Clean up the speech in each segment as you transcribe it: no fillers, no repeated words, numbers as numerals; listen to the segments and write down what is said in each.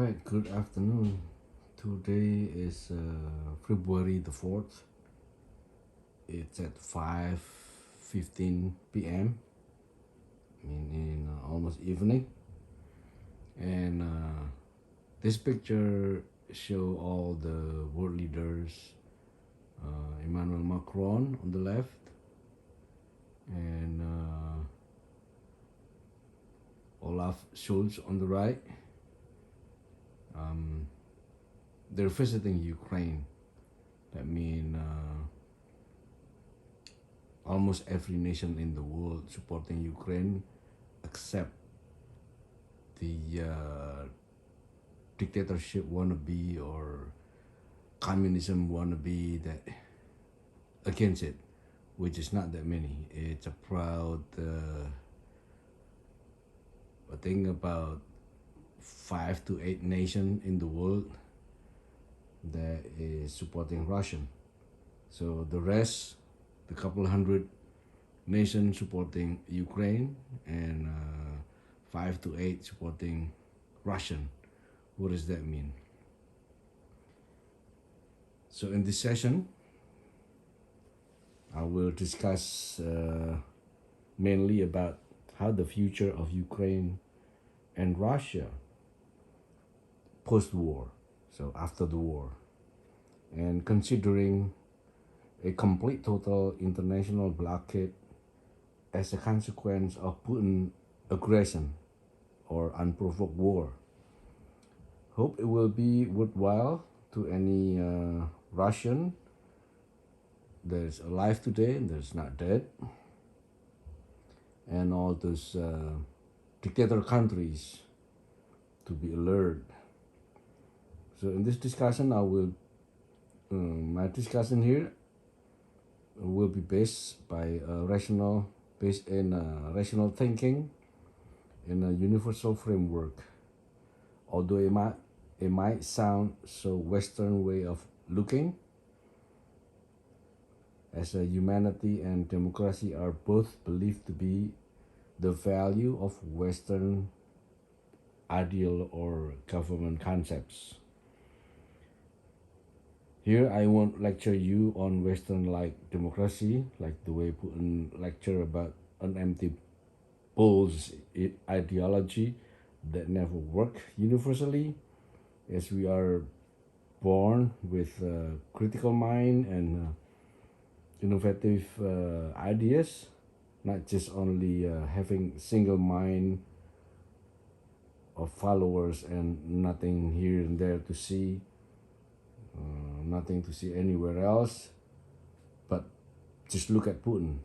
right, good afternoon. Today is February the 4th. It's at 5:15 p.m. In almost evening. And this picture show all the world leaders. Emmanuel Macron on the left and Olaf Scholz on the right. They're visiting Ukraine. That means almost every nation in the world supporting Ukraine except the dictatorship wannabe or communism wannabe that against it, which is not that many. It's a proud, I think about 5 to 8 nations in the world that is supporting Russian. So the rest, the couple hundred nations supporting Ukraine and 5 to 8 supporting Russian. What does that mean? So in this session, I will discuss mainly about how the future of Ukraine and Russia post-war, so after the war, and considering a complete total international blockade as a consequence of Putin aggression or unprovoked war. Hope it will be worthwhile to any Russian that's alive today and that's not dead, and all those dictator countries to be alert. So in this discussion, my discussion here will be based in rational thinking in a universal framework. Although it might sound so Western way of looking, as humanity and democracy are both believed to be the value of Western ideal or government concepts. Here I won't lecture you on Western-like democracy, like the way Putin lecture about an empty bulls ideology that never work universally, as we are born with a critical mind and innovative ideas, not just only having single mind of followers and nothing here and there to see, nothing to see anywhere else, but just look at Putin.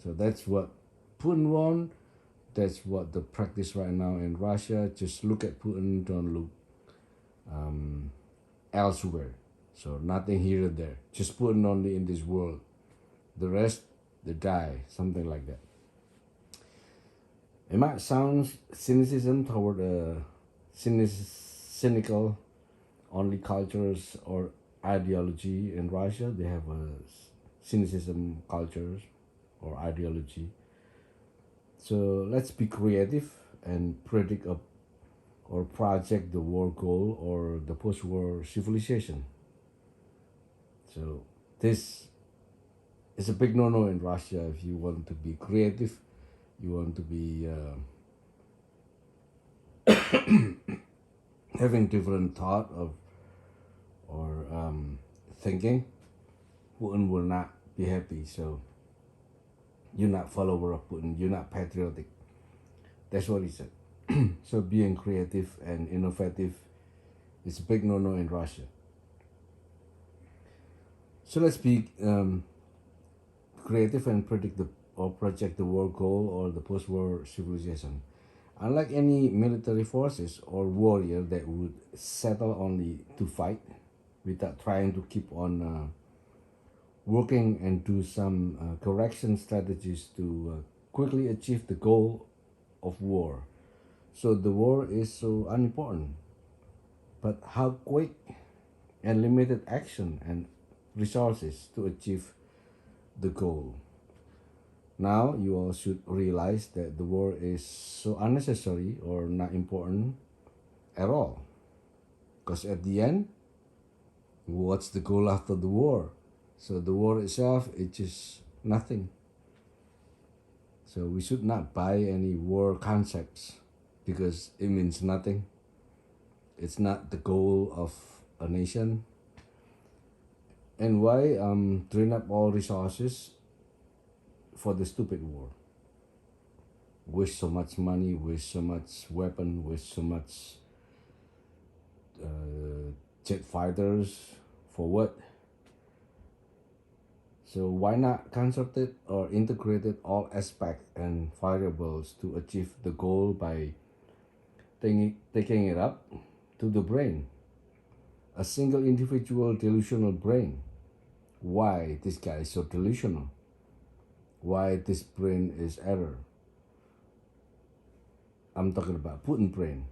So that's what Putin wants. That's what the practice right now in Russia. Just look at Putin, don't look elsewhere. So nothing here and there. Just Putin only in this world. The rest, they die, something like that. It might sound cynicism toward cynical only cultures or ideology in Russia. They have a cynicism cultures or ideology. So let's be creative and predict or project the war goal or the post-war civilization. So this is a big no-no in Russia if you want to be creative, you want to be having different thought of or thinking. Putin will not be happy. So you're not follower of Putin, you're not patriotic. That's what he said. So being creative and innovative is a big no-no in Russia. So let's be creative and predict or project the war goal or the post-war civilization. Unlike any military forces or warrior that would settle only to fight without trying to keep on working and do some correction strategies to quickly achieve the goal of war. So the war is so unimportant. But how quick and limited action and resources to achieve the goal. Now you all should realize that the war is so unnecessary or not important at all. Because at the end, what's the goal after the war? So the war itself, it's just nothing. So we should not buy any war concepts because it means nothing. It's not the goal of a nation. And why drain up all resources for the stupid war? Waste so much money, waste so much weapon, waste so much jet fighters for what? So why not concerted or integrated all aspects and variables to achieve the goal by taking it up to the brain? A single individual delusional brain. Why this guy is so delusional? Why this brain is error? I'm talking about Putin brain.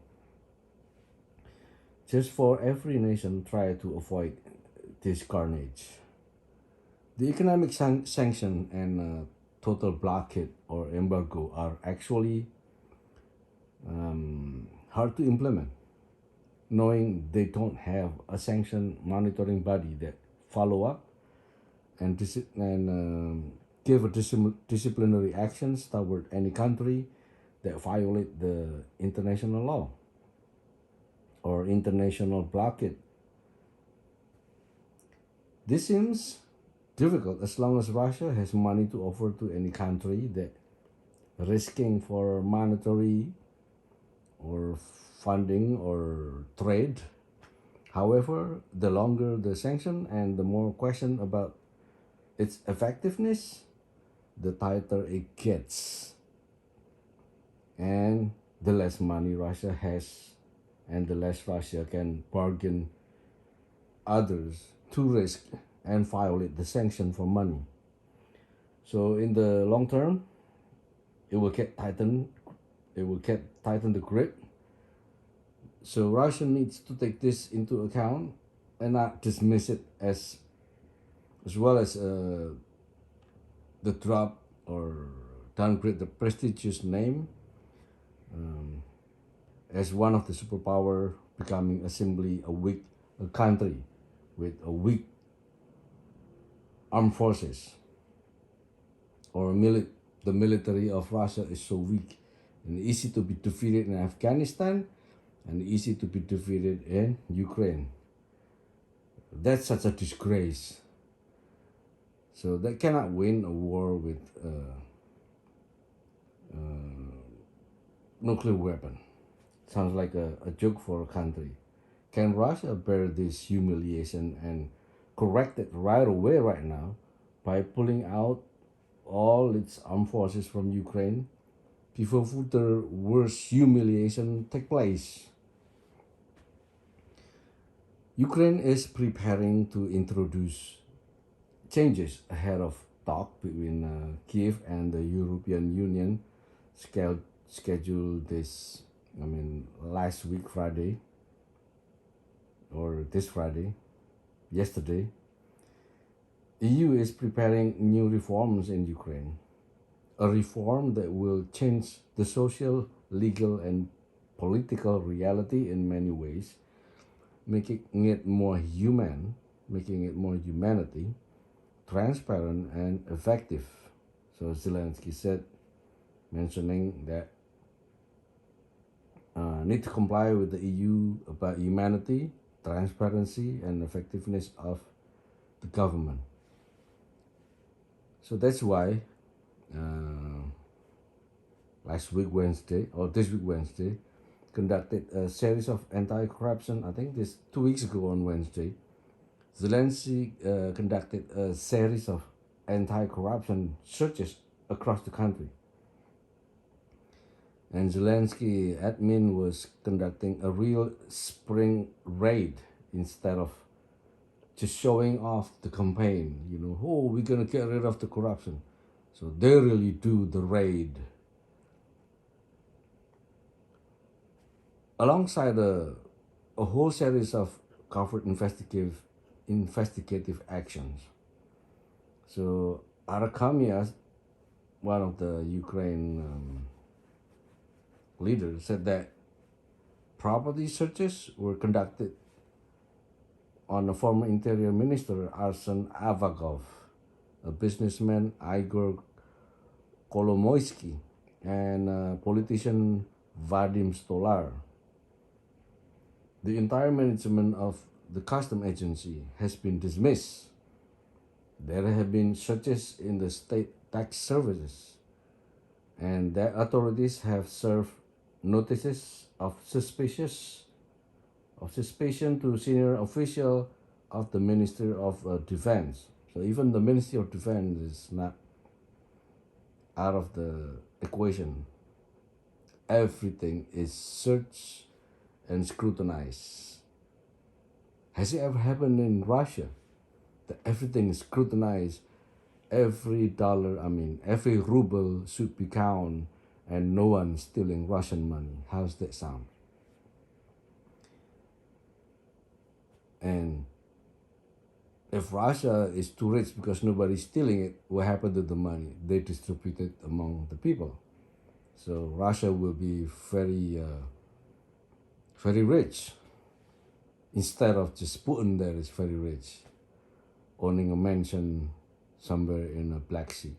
Just for every nation try to avoid this carnage. The economic sanction and total blockade or embargo are actually hard to implement, knowing they don't have a sanction monitoring body that follow up and give a disciplinary actions toward any country that violate the international law or international blockade. This seems difficult as long as Russia has money to offer to any country that risking for monetary or funding or trade. However, the longer the sanction and the more question about its effectiveness, the tighter it gets. And the less money Russia has and the less Russia can bargain others to risk and violate the sanction for money. So in the long term, it will get tightened. It will get tighten the grip. So Russia needs to take this into account and not dismiss it as well as the drop or downgrade the prestigious name as one of the superpower becoming simply a country with a weak armed forces or the military of Russia is so weak and easy to be defeated in Afghanistan and easy to be defeated in Ukraine. That's such a disgrace. So they cannot win a war with nuclear weapon. Sounds like a joke for a country. Can Russia bear this humiliation and correct it right away right now by pulling out all its armed forces from Ukraine before further worse humiliation take place? Ukraine is preparing to introduce changes ahead of talk between Kiev and the European Union scheduled last week Friday or this Friday, yesterday. EU is preparing new reforms in Ukraine, a reform that will change the social, legal, and political reality in many ways, making it more human, making it more humanity, transparent, and effective. So Zelensky said, mentioning that need to comply with the EU about humanity, transparency, and effectiveness of the government. So that's why last week Wednesday or this week Wednesday conducted a series of anti-corruption. I think this 2 weeks ago on Wednesday, Zelensky conducted a series of anti-corruption searches across the country. And Zelensky admin was conducting a real spring raid instead of just showing off the campaign, oh, we're gonna get rid of the corruption. So they really do the raid. Alongside a whole series of covert investigative actions. So Arakhamia, one of the Ukraine leaders, said that property searches were conducted on the former Interior Minister Arsen Avakov, a businessman Igor Kolomoisky, and politician Vadim Stolar. The entire management of the custom agency has been dismissed. There have been searches in the state tax services, and the authorities have served notices of suspicion to senior official of the Ministry of Defense. So even the Ministry of Defense is not out of the equation. Everything is searched and scrutinized. Has it ever happened in Russia that everything is scrutinized? Every dollar, every ruble should be counted, and no one stealing Russian money. How's that sound? And if Russia is too rich because nobody's stealing it, what happened to the money? They distribute it among the people. So Russia will be very rich, instead of just Putin that is very rich, owning a mansion somewhere in the Black Sea.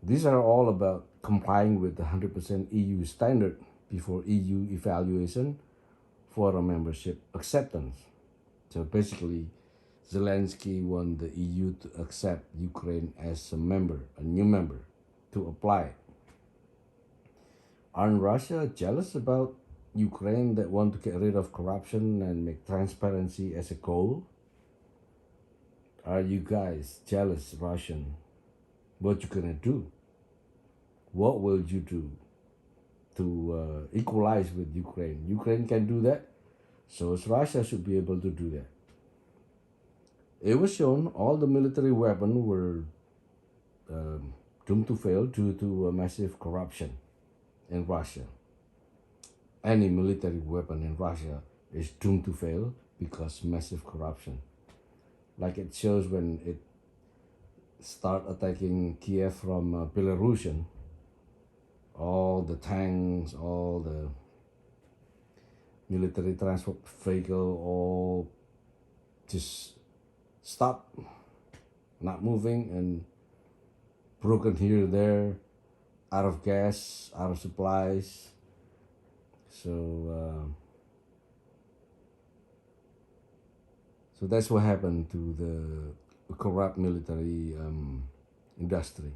These are all about complying with the 100% EU standard before EU evaluation for a membership acceptance. So basically, Zelensky wants the EU to accept Ukraine as a new member, to apply. Aren't Russia jealous about Ukraine that want to get rid of corruption and make transparency as a goal? Are you guys jealous, Russian? What you gonna do? What will you do to equalize with Ukraine? Ukraine can do that, so Russia should be able to do that. It was shown all the military weapons were doomed to fail due to massive corruption in Russia. Any military weapon in Russia is doomed to fail because massive corruption. Like it shows when it start attacking Kiev from Belarusian, all the tanks, all the military transport vehicle, all just stop, not moving, and broken here and there, out of gas, out of supplies. So that's what happened to the corrupt military industry.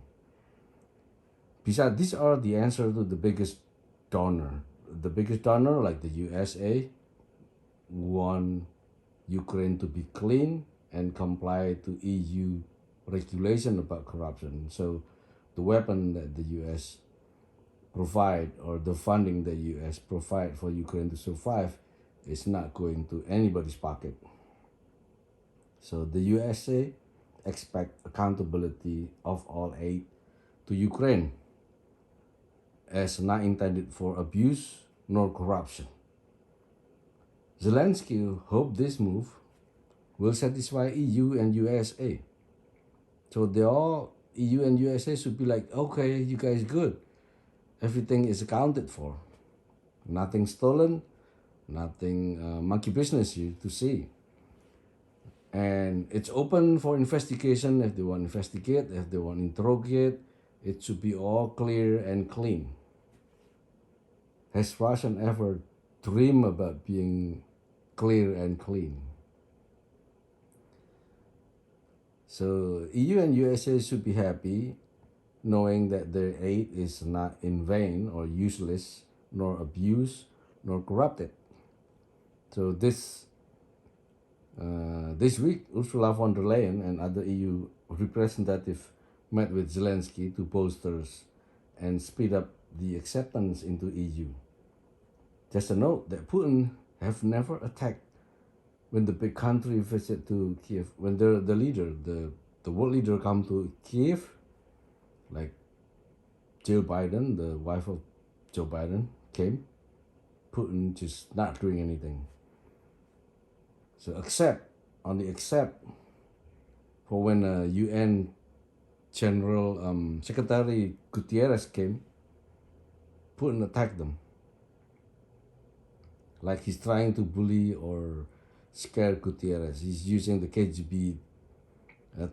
Besides, these are the answer to the biggest donor. The biggest donor, like the USA, want Ukraine to be clean and comply to EU regulation about corruption. So the weapon that the US provide, or the funding the US provide for Ukraine to survive, is not going to anybody's pocket. So the USA expect accountability of all aid to Ukraine as not intended for abuse nor corruption. Zelensky hoped this move will satisfy EU and USA. So they all, EU and USA should be like, okay, you guys good. Everything is accounted for. Nothing stolen, nothing monkey business here to see. And it's open for investigation if they want to investigate, if they want to interrogate. It should be all clear and clean. Has Russian ever dreamed about being clear and clean? So EU and USA should be happy knowing that their aid is not in vain or useless, nor abused, nor corrupted. So this week, Ursula von der Leyen and other EU representatives met with Zelensky to bolster and speed up the acceptance into EU. Just a note that Putin have never attacked when the big country visit to Kiev, when the leader, the world leader come to Kiev, like Jill Biden, the wife of Joe Biden, came, Putin just not doing anything. So only except for when UN General Secretary Guterres came, Putin attacked them. Like he's trying to bully or scare Gutierrez. He's using the KGB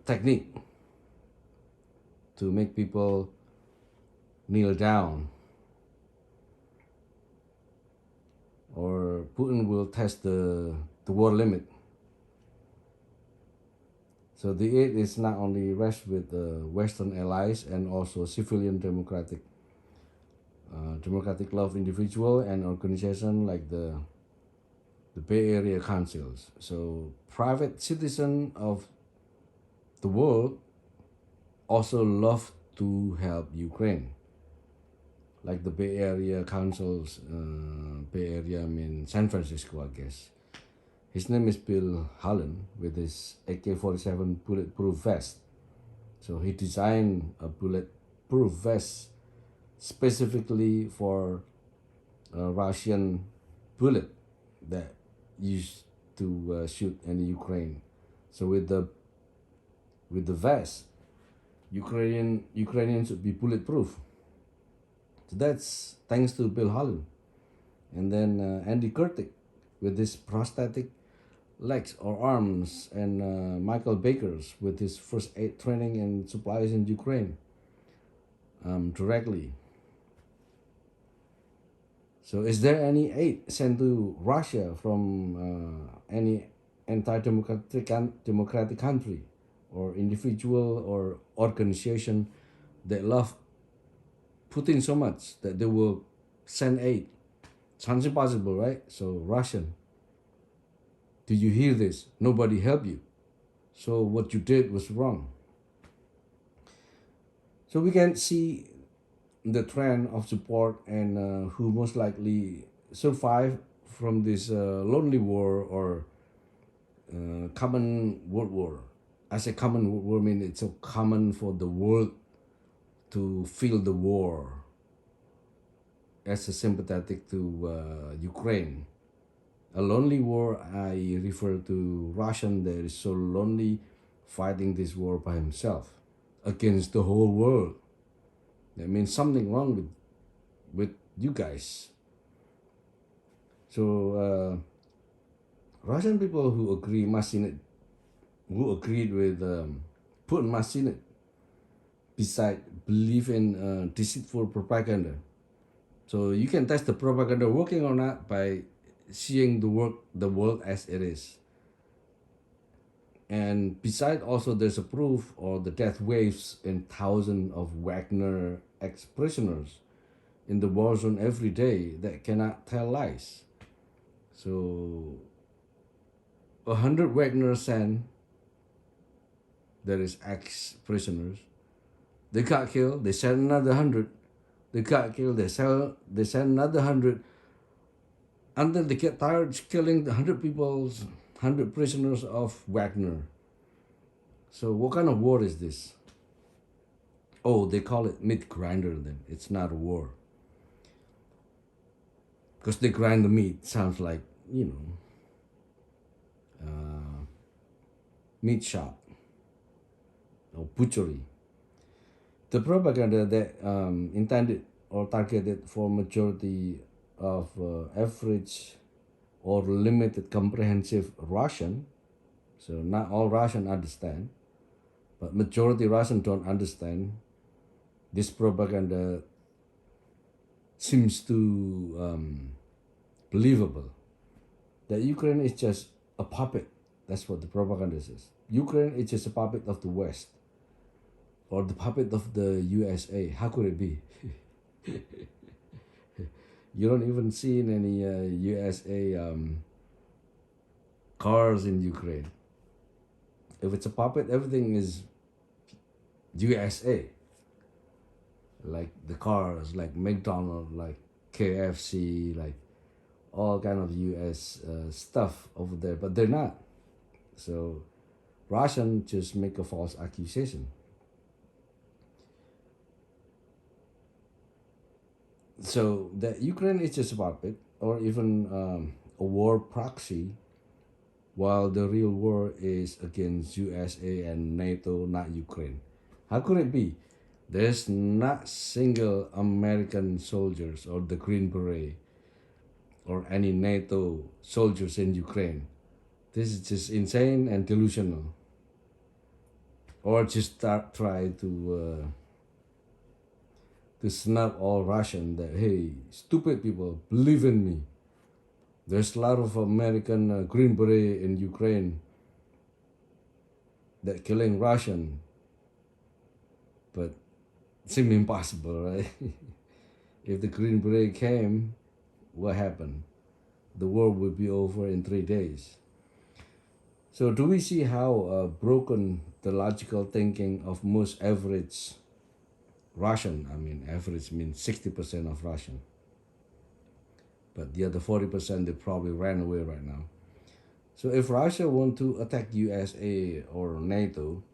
technique to make people kneel down, or Putin will test the war limit. So the aid is not only rests with Western allies and also civilian democratic love individual and organization like the Bay Area councils. So private citizen of the world also love to help Ukraine, like the Bay Area councils. Bay Area, I mean San Francisco, I guess. His name is Bill Hallen with his AK-47 bulletproof vest. So he designed a bulletproof vest specifically for a Russian bullet that used to shoot in Ukraine. So with the vest, Ukrainians would be bulletproof. So that's thanks to Bill Hallen. And then Andy Kurtik with his prosthetic legs or arms, and Michael Bakers with his first aid training and supplies in Ukraine directly. So is there any aid sent to Russia from any anti-democratic country or individual or organization that love Putin so much that they will send aid? Sounds impossible, right? So Russian, do you hear this? Nobody helped you. So what you did was wrong. So we can see the trend of support and who most likely survive from this lonely war or common world war. I say common world war, I mean it's so common for the world to feel the war as a sympathetic to Ukraine. A lonely war, I refer to Russian that is so lonely fighting this war by himself against the whole world. That means something wrong with you guys. So Russian people who agreed with Putin must in it. Besides, believe in deceitful propaganda. So you can test the propaganda working or not by seeing the world as it is. And besides, also there's a proof or the death waves in thousands of Wagner ex-prisoners in the war zone every day that cannot tell lies. So 100 Wagner sent, there is ex-prisoners. They got killed, they sent another 100. They got killed, they sent another 100. Until they get tired killing the 100 prisoners of Wagner. So what kind of war is this? Oh, they call it meat grinder then. It's not a war. Because they grind the meat, sounds like, meat shop or butchery. The propaganda that intended or targeted for majority of average or limited comprehensive Russian, so not all Russian understand, but majority Russian don't understand. This propaganda seems to believable that Ukraine is just a puppet. That's what the propaganda says. Ukraine is just a puppet of the West or the puppet of the USA. How could it be? You don't even see any USA cars in Ukraine. If it's a puppet, everything is USA. Like the cars, like McDonald's, like KFC, like all kind of US stuff over there, but they're not. So Russian just make a false accusation. So that Ukraine is just a puppet or even a war proxy, while the real war is against USA and NATO, not Ukraine. How could it be? There's not single American soldiers or the Green Beret or any NATO soldiers in Ukraine. This is just insane and delusional. Or just start try to snub all Russian that hey, stupid people, believe in me. There's a lot of American Green Beret in Ukraine that killing Russian, but it seems impossible, right? If the Green Beret came, what happened? The war would be over in 3 days. So do we see how broken the logical thinking of most average Russian? I mean, average means 60% of Russian. But the other 40% they probably ran away right now. So if Russia want to attack USA or NATO,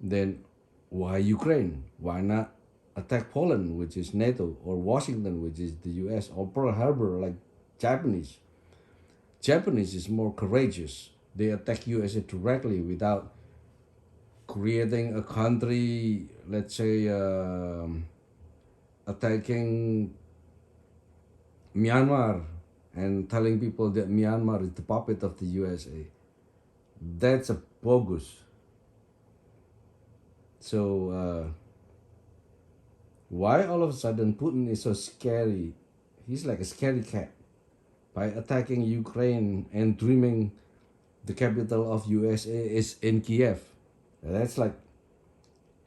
then why Ukraine? Why not attack Poland, which is NATO, or Washington, which is the US, or Pearl Harbor, like Japanese? Japanese is more courageous. They attack USA directly without creating a country, let's say, attacking Myanmar and telling people that Myanmar is the puppet of the USA. That's a bogus. So why all of a sudden Putin is so scary? He's like a scary cat by attacking Ukraine and dreaming the capital of USA is in Kiev. That's like,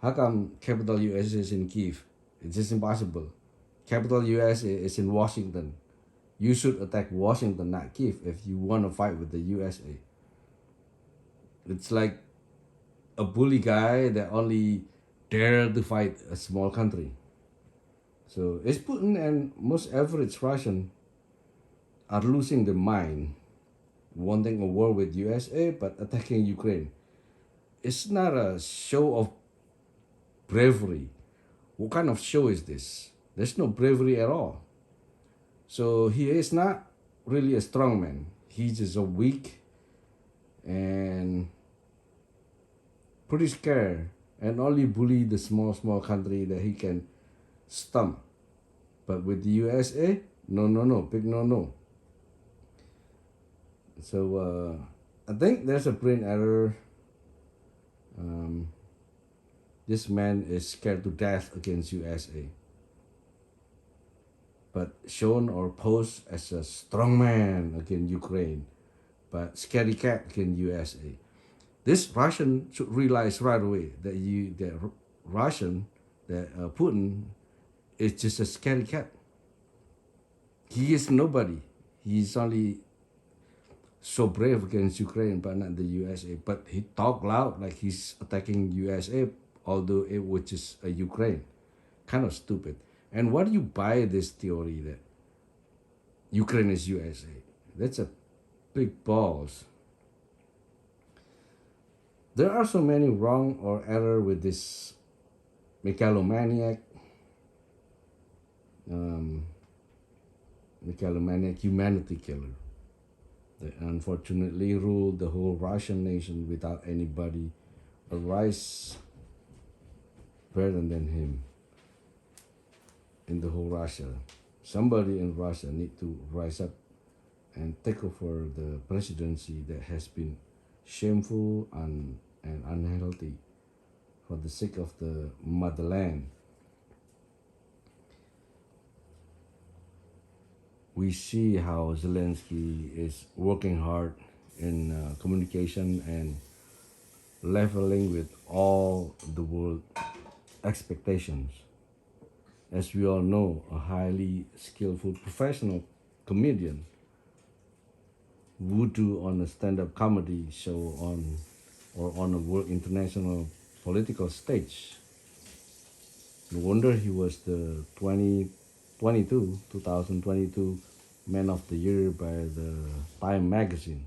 how come capital USA is in Kiev? It's just impossible. Capital USA is in Washington. You should attack Washington, not Kiev, if you want to fight with the USA. It's like a bully guy that only dare to fight a small country. So it's Putin and most average Russian are losing their mind, wanting a war with USA but attacking Ukraine. It's not a show of bravery. What kind of show is this? There's no bravery at all. So he is not really a strong man. He's just a weak and pretty scared and only bully the small country that he can stomp. But with the USA, no, big no. So I think there's a brain error. This man is scared to death against USA, but shown or posed as a strong man against Ukraine, but scary cat against USA. This Russian should realize right away that Russian, that Putin is just a scary cat. He is nobody. He's only so brave against Ukraine, but not the USA. But he talk loud like he's attacking USA, although it was just a Ukraine. Kind of stupid. And why do you buy this theory that Ukraine is USA? That's a big balls. There are so many wrong or error with this megalomaniac humanity killer that unfortunately ruled the whole Russian nation without anybody arise better than him in the whole Russia. Somebody in Russia need to rise up and take over the presidency that has been shameful and unhealthy for the sake of the motherland. We see how Zelensky is working hard in communication and leveling with all the world expectations. As we all know, a highly skillful professional comedian would do on a stand-up comedy show on a world international political stage. No wonder he was the 2022 Man of the Year by the Time magazine.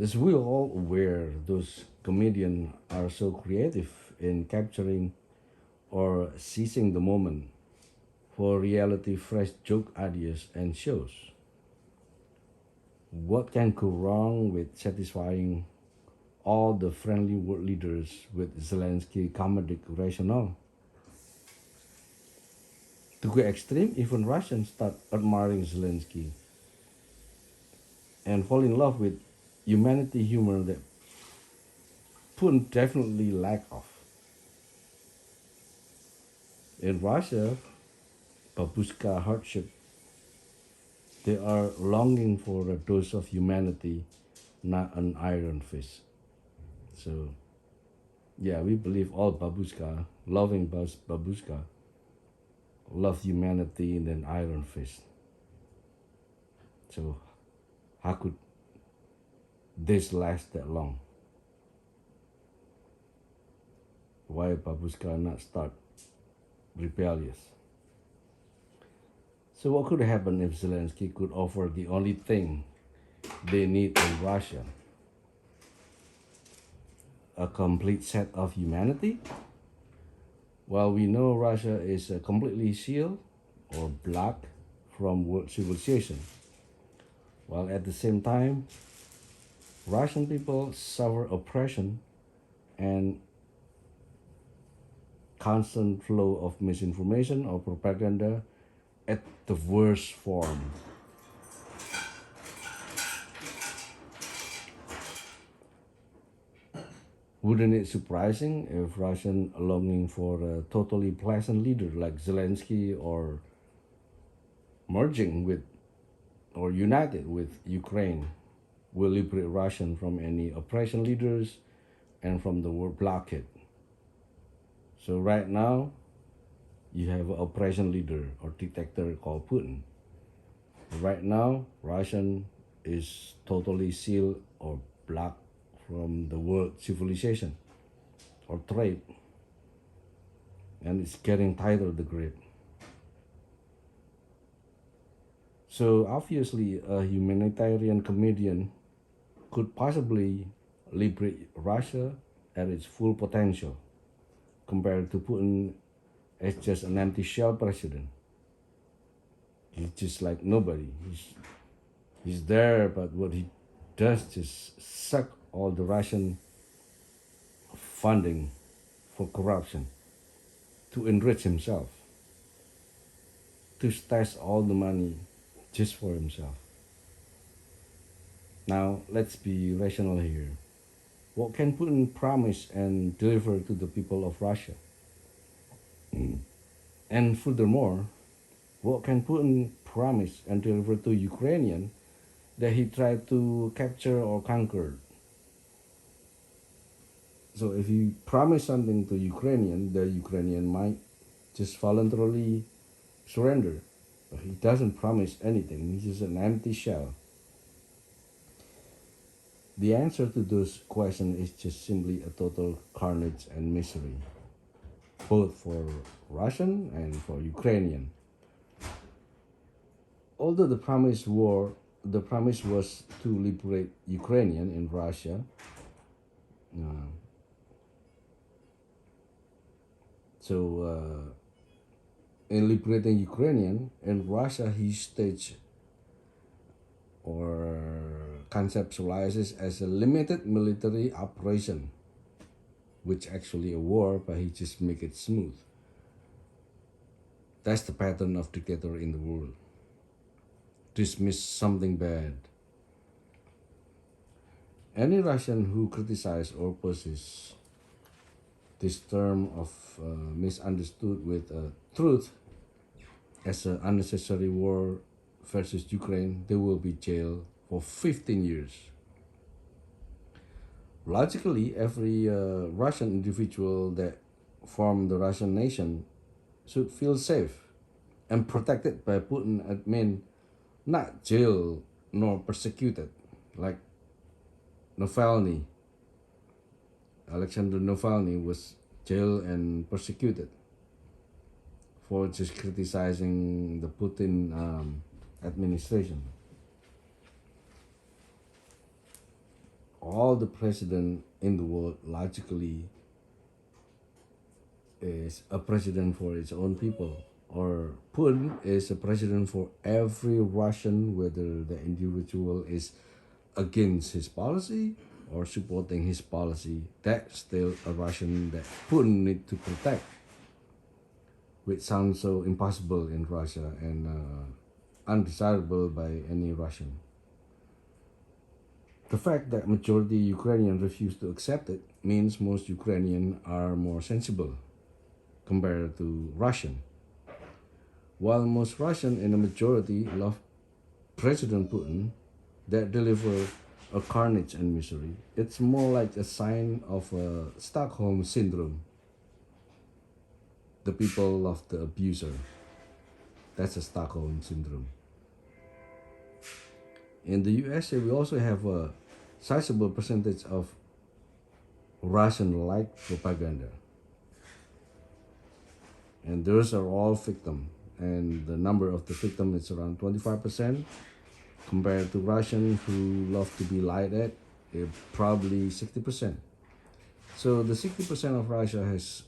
As we are all aware, those comedians are so creative in capturing or seizing the moment for reality fresh joke ideas and shows. What can go wrong with satisfying all the friendly world leaders with Zelensky comedic rationale? To go extreme, even Russians start admiring Zelensky. and fall in love with humanity humor that Putin definitely lack of. In Russia, babushka hardship, they are longing for a dose of humanity, not an iron fist. So, yeah, we believe all babushka, loving babushka, love humanity in an iron fist. So, how could this last that long? Why babushka not start rebellious? So what could happen if Zelensky could offer the only thing they need in Russia? A complete set of humanity? While we know Russia is completely sealed or blocked from world civilization, while at the same time, Russian people suffer oppression and constant flow of misinformation or propaganda at the worst form. Wouldn't it surprising if Russian longing for a totally pleasant leader like Zelensky or merging with or united with Ukraine will liberate Russian from any oppression leaders and from the world blockade? So right now, you have an oppression leader or dictator called Putin. Right now, Russian is totally sealed or blocked from the world civilization or trade, and it's getting tighter the grip. So obviously, a humanitarian comedian could possibly liberate Russia at its full potential, compared to Putin as just an empty shell president. He's just like nobody. He's there, but what he does just suck all the Russian funding for corruption to enrich himself, to stash all the money just for himself. Now, let's be rational here. What can Putin promise and deliver to the people of Russia? And furthermore, what can Putin promise and deliver to Ukrainian that he tried to capture or conquer? So if he promised something to Ukrainian, the Ukrainian might just voluntarily surrender. But he doesn't promise anything. He's just an empty shell. The answer to those questions is just simply a total carnage and misery, both for Russian and for Ukrainian. Although the promise was to liberate Ukrainian in Russia. Uh, in liberating Ukrainian in Russia, he staged or conceptualizes as a limited military operation, which actually a war, but he just make it smooth. That's the pattern of dictator in the world. Dismiss something bad. Any Russian who criticize or opposes this term of misunderstood with truth as an unnecessary war versus Ukraine, they will be jailed for 15 years. Logically, every Russian individual that formed the Russian nation should feel safe and protected by Putin admin, not jailed nor persecuted like Navalny. Alexander Navalny was jailed and persecuted for just criticizing the Putin administration. All the president in the world logically is a president for its own people, or Putin is a president for every Russian, whether the individual is against his policy or supporting his policy. That's still a Russian that Putin need to protect, which sounds so impossible in Russia and undesirable by any Russian. The fact that majority Ukrainians refuse to accept it means most Ukrainians are more sensible compared to Russian. While most Russian in a majority love President Putin that deliver a carnage and misery, it's more like a sign of a Stockholm syndrome. The people love the abuser. That's a Stockholm syndrome. In the USA, we also have a sizable percentage of Russian-like propaganda. And those are all victims. And the number of the victim is around 25% compared to Russian who love to be lied at, probably 60%. So the 60% of Russia has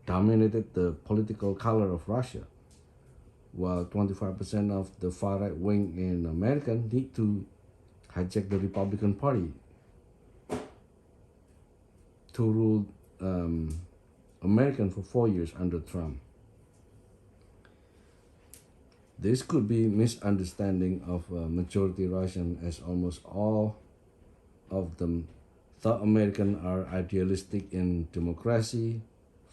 dominated the political color of Russia, while 25% of the far right wing in America need to hijack the Republican Party to rule American for 4 years under Trump. This could be misunderstanding of majority Russian, as almost all of them thought Americans are idealistic in democracy,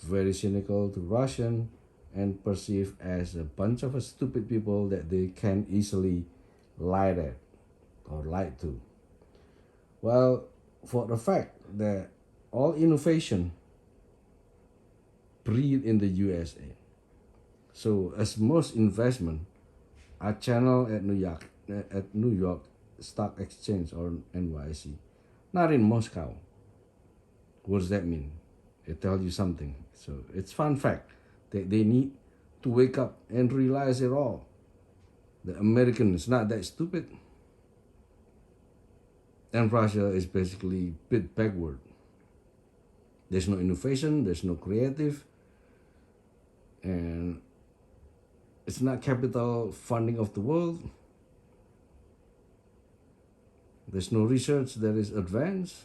very cynical to Russian, and perceived as a bunch of stupid people that they can easily lie at or lie to. Well, for the fact that all innovation breed in the USA. So as most investment are channeled at New York Stock Exchange or NYSE, not in Moscow. What does that mean? It tells you something. So it's fun fact that they need to wake up and realize it all. The American is not that stupid. And Russia is basically a bit backward. There's no innovation, there's no creative, and it's not capital funding of the world. There's no research that is advanced.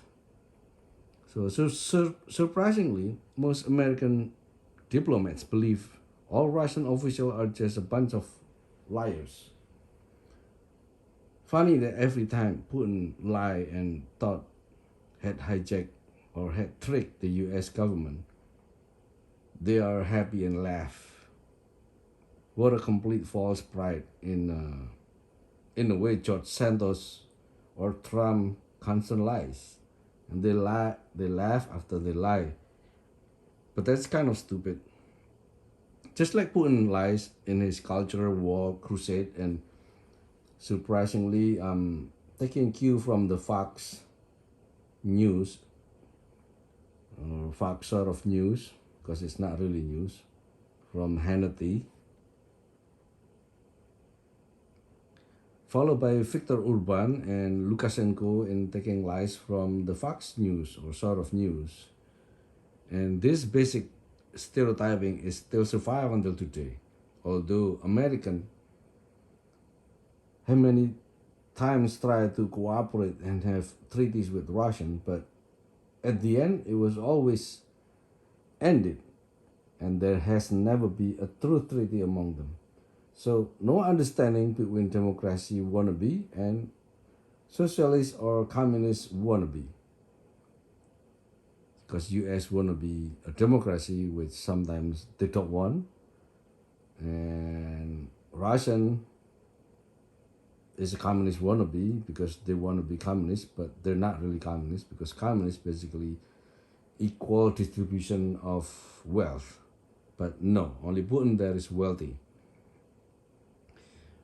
So surprisingly, most American diplomats believe all Russian officials are just a bunch of liars. Funny that every time Putin lied and thought had hijacked or had tricked the US government, they are happy and laugh. What a complete false pride in the way George Santos or Trump constant lies. And they laugh after they lie. But that's kind of stupid. Just like Putin lies in his cultural war crusade and surprisingly taking cue from the Fox News or Fox sort of news, because it's not really news, from Hannity, followed by Viktor Orban and Lukashenko in taking lies from the Fox News or sort of news. And this basic stereotyping is still survive until today. Although American have many times tried to cooperate and have treaties with Russian, but at the end it was always ended, and there has never been a true treaty among them. So no understanding between democracy wannabe and socialist or communist wannabe. Because US wanna be a democracy, which sometimes they don't want, and Russian is a communist wannabe because they want to be communist, but they're not really communist because communist basically equal distribution of wealth. But no, only Putin there is wealthy.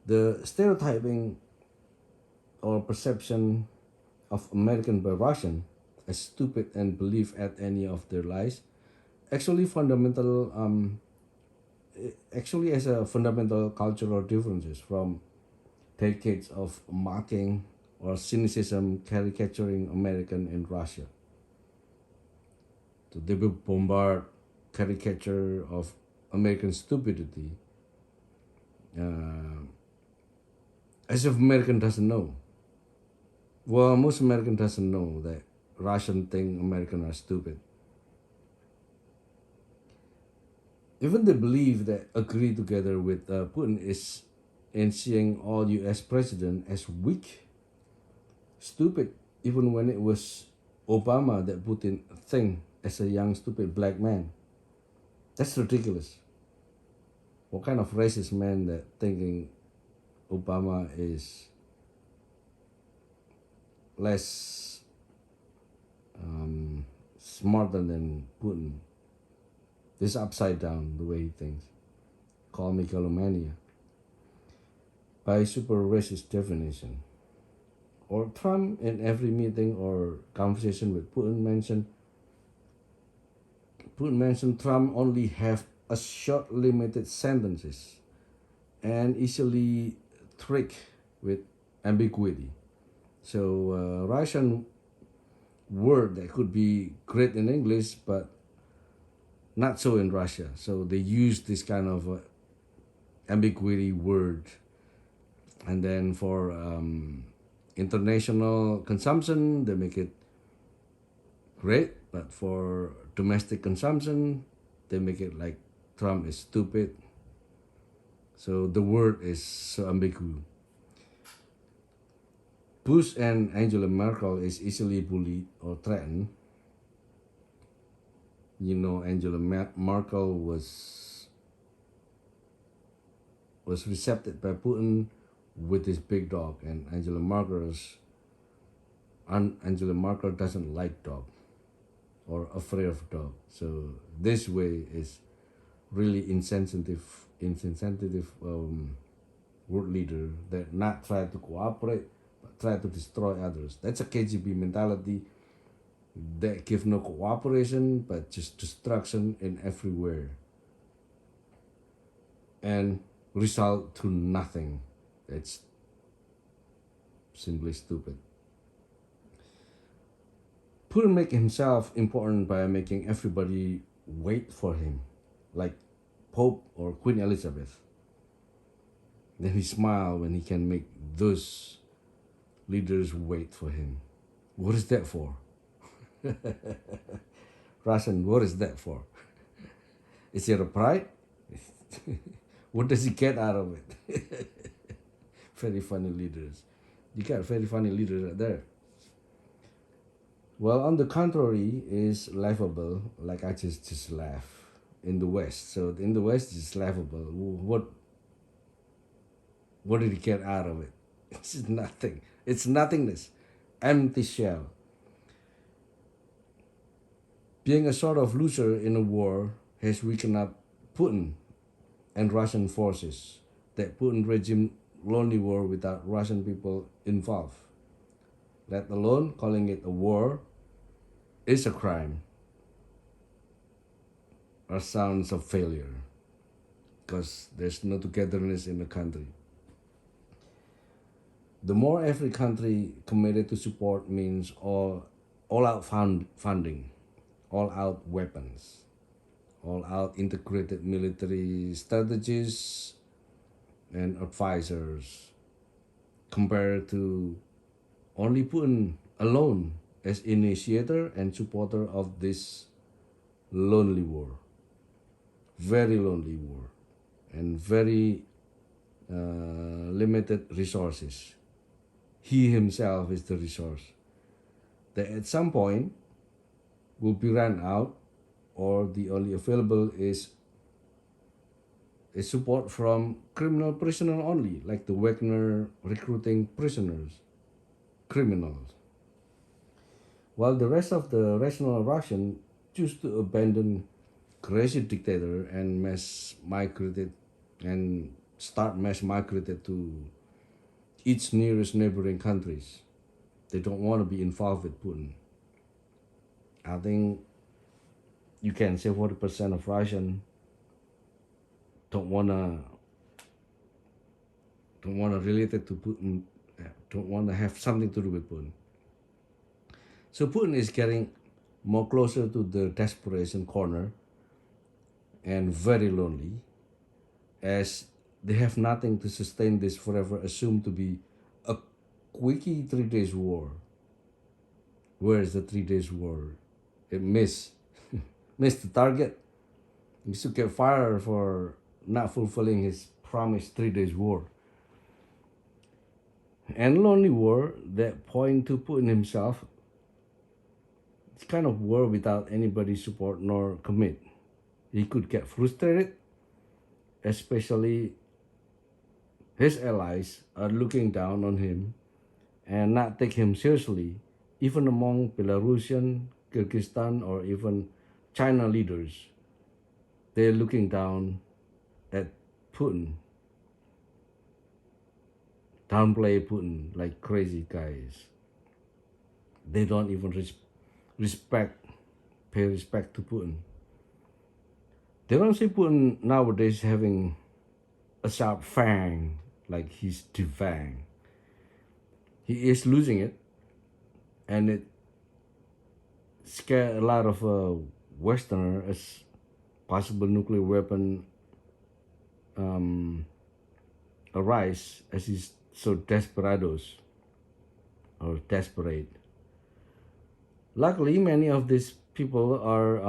The stereotyping or perception of American by Russian as stupid and believe at any of their lies actually has a fundamental cultural differences from decades of mocking or cynicism caricaturing American in Russia. So they will bombard caricature of American stupidity as if American doesn't know. Well, most American doesn't know that Russian think American are stupid. Even they believe that agree together with Putin is in seeing all US president as weak, stupid, even when it was Obama that Putin think as a young stupid black man. That's ridiculous. What kind of racist man that thinking Obama is less smarter than Putin? This is upside down the way he thinks. Call me megalomania. By super racist definition. Or Trump in every meeting or conversation with Putin mentioned Trump only have a short limited sentences and easily trick with ambiguity. So Russian word that could be great in English but not so in Russia. So they use this kind of ambiguity word, and then for international consumption they make it great, but for domestic consumption they make it like Trump is stupid. So the word is so ambiguous. Bush and Angela Merkel is easily bullied or threatened. You know, Angela Merkel was received by Putin with his big dog, and Angela Merkel doesn't like dog or afraid of dog. So this way is really insensitive world leader that not try to cooperate but try to destroy others. That's a KGB mentality that give no cooperation but just destruction in everywhere and result to nothing. It's simply stupid. Putin make himself important by making everybody wait for him, like Pope or Queen Elizabeth. Then he smile when he can make those leaders wait for him. What is that for? Russian, what is that for? Is it a pride? What does he get out of it? Very funny leaders. You got very funny leaders right there. Well, on the contrary, is laughable. Like I just laugh in the West. So in the West, it's laughable. What did he get out of it? It's nothing. It's nothingness, empty shell. Being a sort of loser in a war has weakened up Putin and Russian forces. That Putin regime lonely war without Russian people involved, let alone calling it a war, is a crime or sounds of failure because there's no togetherness in the country. The more every country committed to support means all out funding, all out weapons, all out integrated military strategies and advisors, compared to only Putin alone as initiator and supporter of this lonely war. Very lonely war and very limited resources. He himself is the resource that at some point will be run out, or the only available is support from criminal prisoner only, like the Wagner recruiting prisoners, criminals. While the rest of the rational Russian choose to abandon crazy dictator and start mass migrated to its nearest neighboring countries. They don't want to be involved with Putin. I think you can say 40% of Russian don't wanna relate it to Putin, don't wanna have something to do with Putin. So Putin is getting more closer to the desperation corner and very lonely, as they have nothing to sustain this forever assumed to be a quickie 3 days war. Where is the 3 days war? It missed the target. He should get fired for not fulfilling his promised 3 days war. And lonely war that point to Putin himself, it's kind of war without anybody's support nor commit. He could get frustrated, especially his allies are looking down on him and not take him seriously, even among Belarusian, Kyrgyzstan, or even China leaders. They're looking down at Putin, downplay Putin like crazy guys. They don't even respect, pay respect to Putin. They don't see Putin nowadays having a sharp fang like he's divine. He is losing it, and it scared a lot of Westerners as possible nuclear weapon um, arise as he's so desperados or desperate. Luckily, many of these people are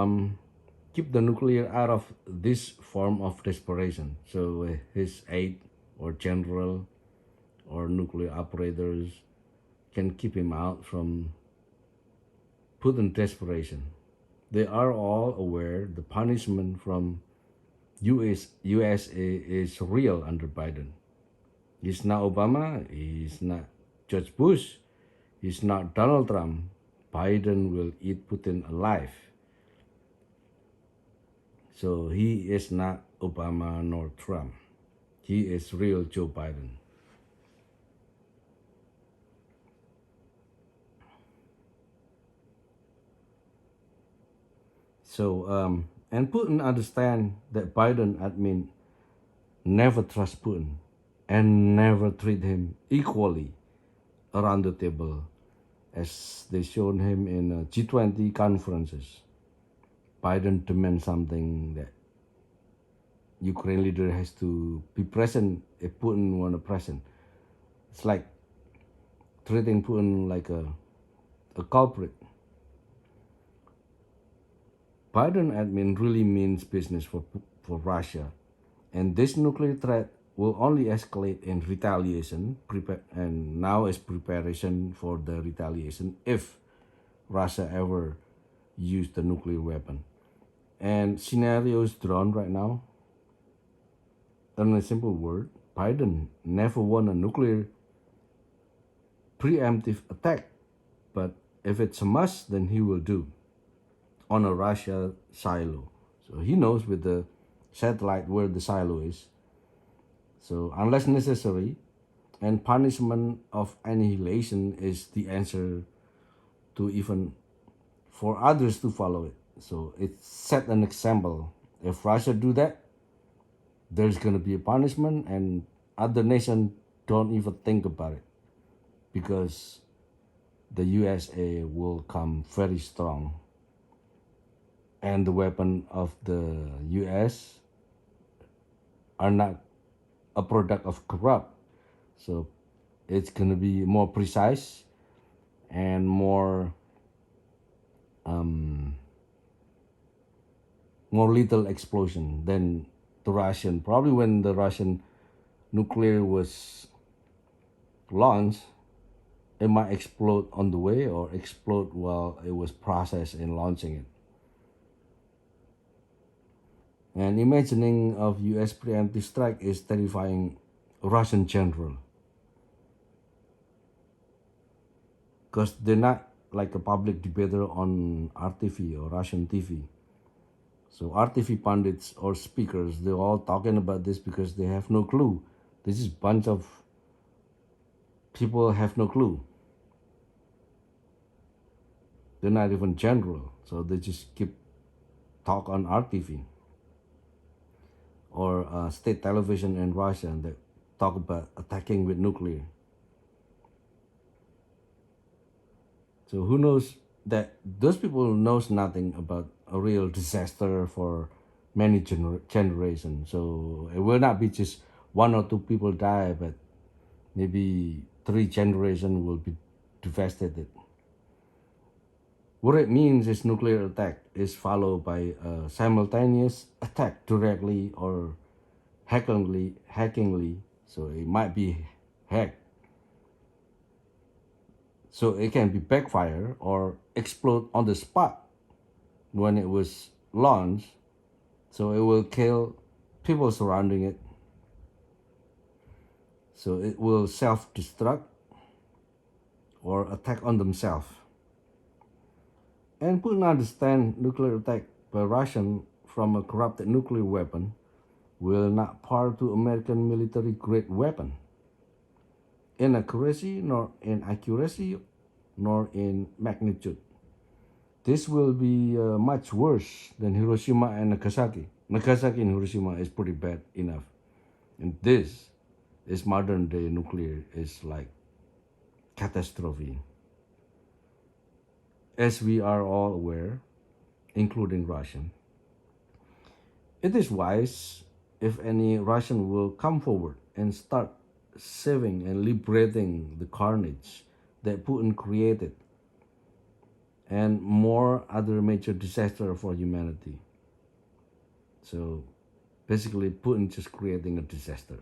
keep the nuclear out of this form of desperation. So his aide or general or nuclear operators can keep him out from Putin desperation. They are all aware the punishment from USA is real under Biden. He's not Obama, he's not George Bush, he's not Donald Trump. Biden will eat Putin alive. So he is not Obama nor Trump. He is real Joe Biden. So, and Putin understand that Biden admin never trust Putin and never treat him equally around the table as they shown him in G20 conferences. Biden demands something that Ukraine leader has to be present if Putin want to present. It's like treating Putin like a culprit. Biden admin really means business for Russia, and this nuclear threat will only escalate in retaliation, and now is preparation for the retaliation if Russia ever use the nuclear weapon. And scenarios drawn right now, in a simple word, Biden never won a nuclear preemptive attack, but if it's a must, then he will do on a Russia silo. So he knows with the satellite where the silo is. So unless necessary, and punishment of annihilation is the answer to even for others to follow it. So it set an example. If Russia do that, there's gonna be a punishment, and other nations don't even think about it because the USA will come very strong, and the weapon of the US are not a product of corrupt. So it's gonna be more precise and more lethal explosion than the Russian. Probably when the Russian nuclear was launched, it might explode on the way or explode while it was processed and launching it. And imagining of US preemptive strike is terrifying Russian general because they're not like a public debater on RTV or Russian TV. So RTV pundits or speakers, they're all talking about this because they have no clue. This is bunch of people have no clue. They're not even general, so they just keep talk on RTV or state television in Russia that talk about attacking with nuclear. So who knows that those people knows nothing about a real disaster for many generations. So it will not be just one or two people die, but maybe 3 generations will be devastated. What it means is nuclear attack is followed by a simultaneous attack directly or hackingly. So it might be hacked So it can be backfire or explode on the spot when it was launched. So it will kill people surrounding it. So it will self-destruct or attack on themselves. And Putin understands nuclear attack by Russian from a corrupted nuclear weapon will not par to American military grade weapon in accuracy, nor in accuracy, nor in magnitude. This will be much worse than Hiroshima and Nagasaki. Nagasaki and Hiroshima is pretty bad enough. And this is modern day nuclear is like catastrophe. As we are all aware, including Russian. It is wise if any Russian will come forward and start saving and liberating the carnage that Putin created and more other major disaster for humanity. So basically Putin just creating a disaster.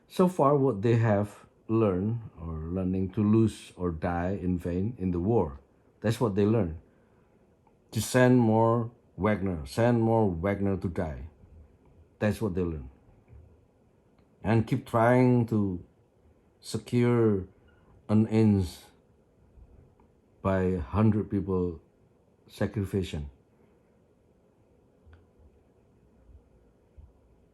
So far what they have learned or learning to lose or die in vain in the war. That's what they learn. To send more Wagner to die. That's what they learn. And keep trying to secure an inch by 100 people sacrificing.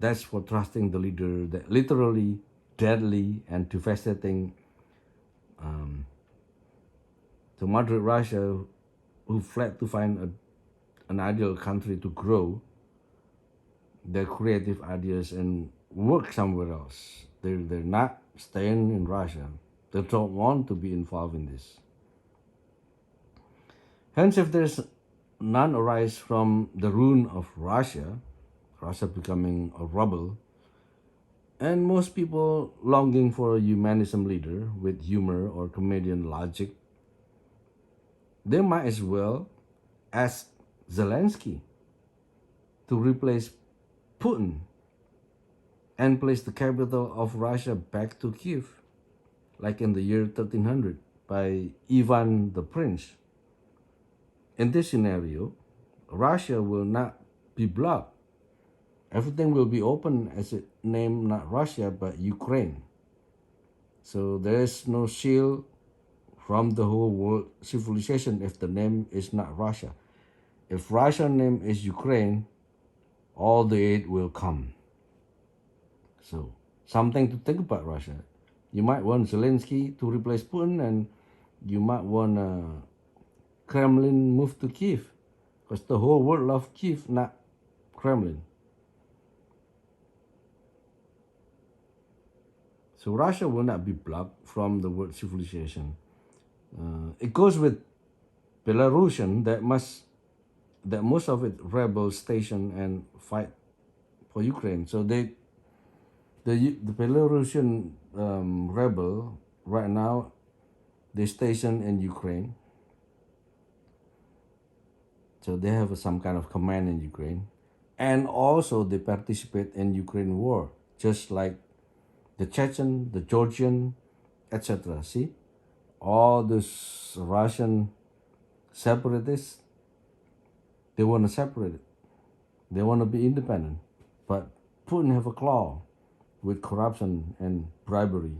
That's for trusting the leader that literally, deadly, and devastating to moderate Russia who fled to find an ideal country to grow their creative ideas and work somewhere else. They're not staying in Russia. They don't want to be involved in this. Hence, if there's none arise from the ruin of Russia, Russia becoming a rubble, and most people longing for a humanism leader with humor or comedian logic, they might as well ask Zelensky to replace Putin and place the capital of Russia back to Kiev, like in the year 1300 by Ivan the Prince. In this scenario, Russia will not be blocked. Everything will be open as it named not Russia but Ukraine. So there is no shield from the whole world civilization if the name is not Russia. If Russian name is Ukraine, all the aid will come. So something to think about Russia. You might want Zelensky to replace Putin, and you might want Kremlin move to Kiev, because the whole world loves Kiev, not Kremlin. So Russia will not be blocked from the world civilization. It goes with Belarusian that most of it rebels station and fight for Ukraine. So the Belarusian rebel right now, they station in Ukraine. So they have some kind of command in Ukraine, and also they participate in Ukraine war, just like the Chechen, the Georgian, etc. See, all these Russian separatists, they want to separate it. They want to be independent, but Putin have a claw with corruption and bribery.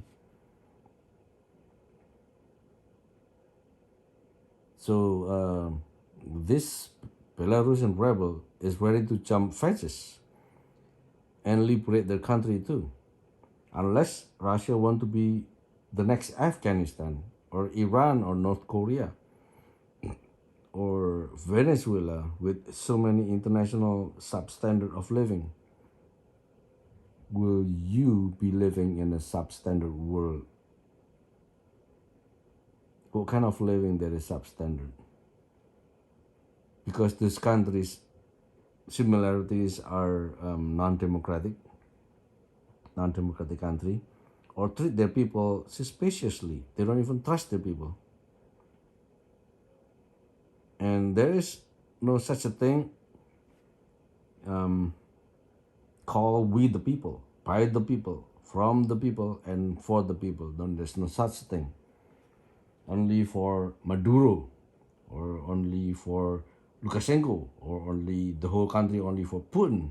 So this Belarusian rebel is ready to jump fences and liberate their country too, unless Russia want to be the next Afghanistan or Iran or North Korea or Venezuela with so many international substandard of living. Will you be living in a substandard world? What kind of living that is substandard? Because these countries' similarities are non-democratic country, or treat their people suspiciously. They don't even trust their people. And there is no such a thing called we the people, by the people, from the people, and for the people. There's no such thing. only for Maduro, or only for Lukashenko, or only the whole country only for Putin.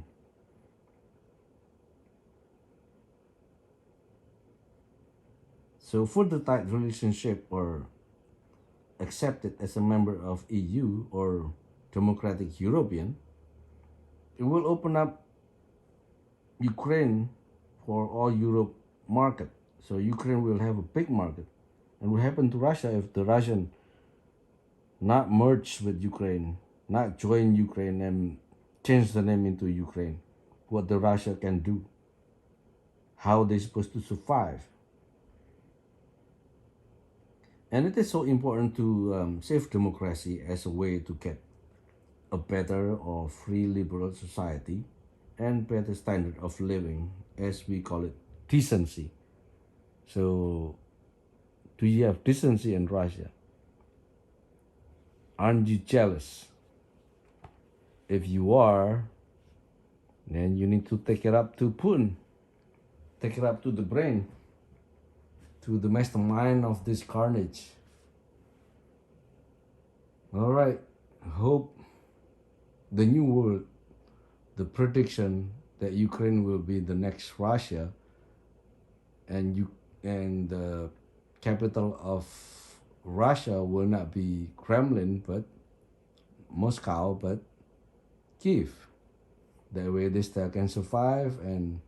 So for the tight relationship or accepted as a member of EU or democratic European, it will open up Ukraine for all Europe market. So Ukraine will have a big market. And what happened to Russia if the Russian not merge with Ukraine, not join Ukraine and change the name into Ukraine? What the Russia can do? How they supposed to survive? And it is so important to save democracy as a way to get a better or free liberal society and better standard of living, as we call it, decency. So, do you have decency in Russia? Aren't you jealous? If you are, then you need to take it up to Putin, take it up to the brain, to the mastermind of this carnage. All right, hope the new world, the prediction that Ukraine will be the next Russia, and the capital of Russia will not be Kremlin but Moscow but Kiev. That way they still can survive and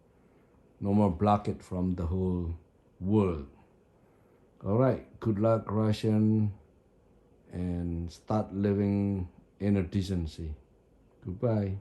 no more blockade from the whole world. All right, good luck Russian, and start living in a decency. Goodbye.